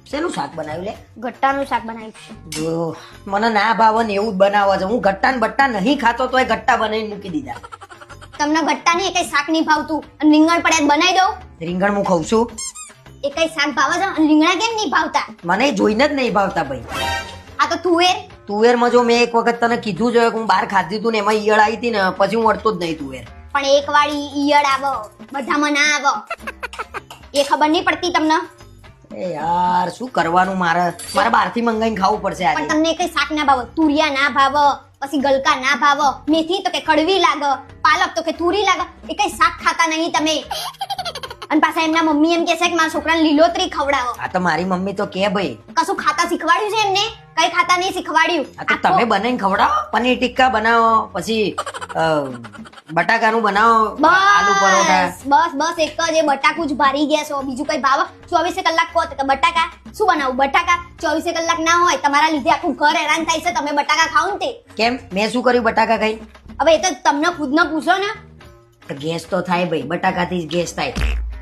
શેનું શાક બનાવ્યું લે? ગટ્ટાનું શાક બનાવ્યું છે. જો મને ના ભાવે ને એવું જ બનાવે છે. હું ગટ્ટા ને બટ્ટા નહીં ખાતો તોય ગટ્ટા બનાવીને મૂકી દીધા. તમને ગટ્ટા ની કઈ શાક નહીં ભાવતું અને રીંગણ પડ્યા બનાવી દઉં. રીંગણ હું ખાઉં છું. એ કઈ શાક ભાવે છે અને રીંગણા કેમ નહીં ભાવતા? મને જોઈને જ નહીં ભાવતા ભાઈ. આ તો તુવેર. તુવેરમાં જો મેં એક વખત તને કીધું છે કે હું બહાર ખાધી હતું ને એમાં ઈયળ આવી હતી ને પછી હું અડતો જ નહીં તુવેર. પણ એક વાળી ઈયળ આવો બધામાં ના આવો એ ખબર નહીં પડતી તમને. એ યાર શું કરવાનું મારે બહારથી મંગાઈને ખાવું પડશે પણ આજે. તમને કઈ શાક ના ભાવે? તુરિયા ના ભાવે, પછી ગલકા ના ભાવે, મેથી તો કે કડવી લાગે, પાલક તો કે તુરી લાગે. એ કઈ શાક ખાતા નહીં તમે. અને પાછા એમના મમ્મી એમ કહે છે કે મારા છોકરાને લીલોતરી ખવડાવો. આ તો મારી મમ્મી તો કે ભાઈ કશું ખાતા શીખવાડ્યું છે એમને? કઈ ખાતા નહીં શીખવાડ્યું. આ તો તમે બનાવીને ખવડાવો. પનીર ટિક્કા બનાવો, પછી બટાકાનું બનાવો, આલુ પરોઠા. બસ બસ એક જ એ બટાકું જ ભારી ગયા છો. બીજું કઈ ભાવ? 24 કલાક કહો તો બટાકા શું બનાવું? બટાકા 24 કલાક ના હોય. તમારા લીધે આખું ઘર હેરાન થાય છે. તમે બટાકા ખાવ ને તે કેમ મેં શું કર્યું બટાકા ખાઈ? હવે એ તો તમને ખુદને પૂછો ને. ગેસ તો થાય ભાઈ, બટાકાથી જ ગેસ થાય.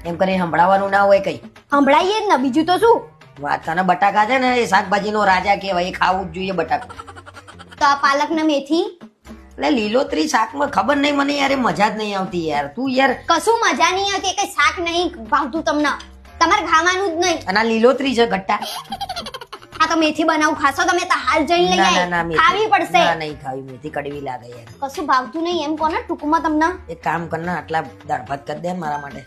એમ કરીને સંભળાવવાનું ના હોય કઈ. સંભળાઈએ જ ને, બીજું તો શું. વાત તને બટાકા છે ને એ શાકભાજીનો રાજા કહેવાય. એ ખાવું જ જોઈએ બટાકા. તો આ પાલક ને મેથી એટલે લીલોતરી શાકમાં ખબર નહીં મને યાર, એ મજા જ નહીં આવતી યાર. તું યાર કશું મજા નહીં આવતી. કઈ શાક નહીં ભાવતું તમને. તમારે ખાવાનું જ નહીં. અને આ લીલોતરી છે ગટ્ટા. આ તો મેથી બનાવું ખાશો તમે તો હાલ જઈને લઈ ના, ના, આય. મેથી. ખાવી પડશે. ના, નહીં ખાવી. મેથી કડવી લાગે યાર. કશું ભાવતું નહીં એમ કોને ટૂંકમાં તમને. એક કામ કર ને આટલા દાળ ભાત કરી દે ને મારા માટે.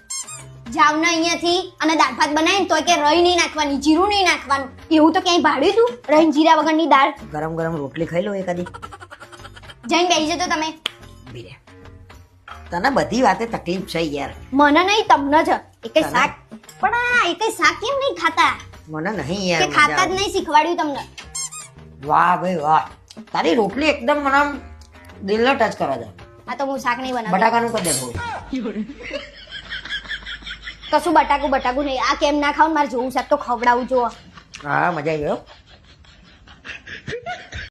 જાવ ને અહીંયાથી અને દાળ ભાત બનાવીને તોય કે રઈ નહીં નાખવાની, જીરું નહીં નાખવાનું. એવું તો ક્યાંય ભાડ્યું તું? રઈ જીરા વગરની દાળ. ગરમ ગરમ રોટલી ખાઈ લો એકાદી. જઈને બેસી જતો તમે. બીરે તને બધી વાતે તકલીફ છે યાર. મને નહીં તમને જ. એકે તને? શાક પણ આ એકે શાક કેમ નહીં ખાતા? મને નહીં કે યાર ખાતા જ મજા નહીં શીખવાડ્યું તમને. આવે. વાહ ભાઈ વાહ, તારી રોટલી એકદમ મને આમ દિલને ટચ કરે છે. આ તો હું શાક નહીં બનાવતી. બટાકાનું કરી દે થોડું. કશું બટાકું નહીં. આ કેમ ના ખાવ? મારે જોવું શાક તો ખવડાવું જો. હા મજા આવી ગયો.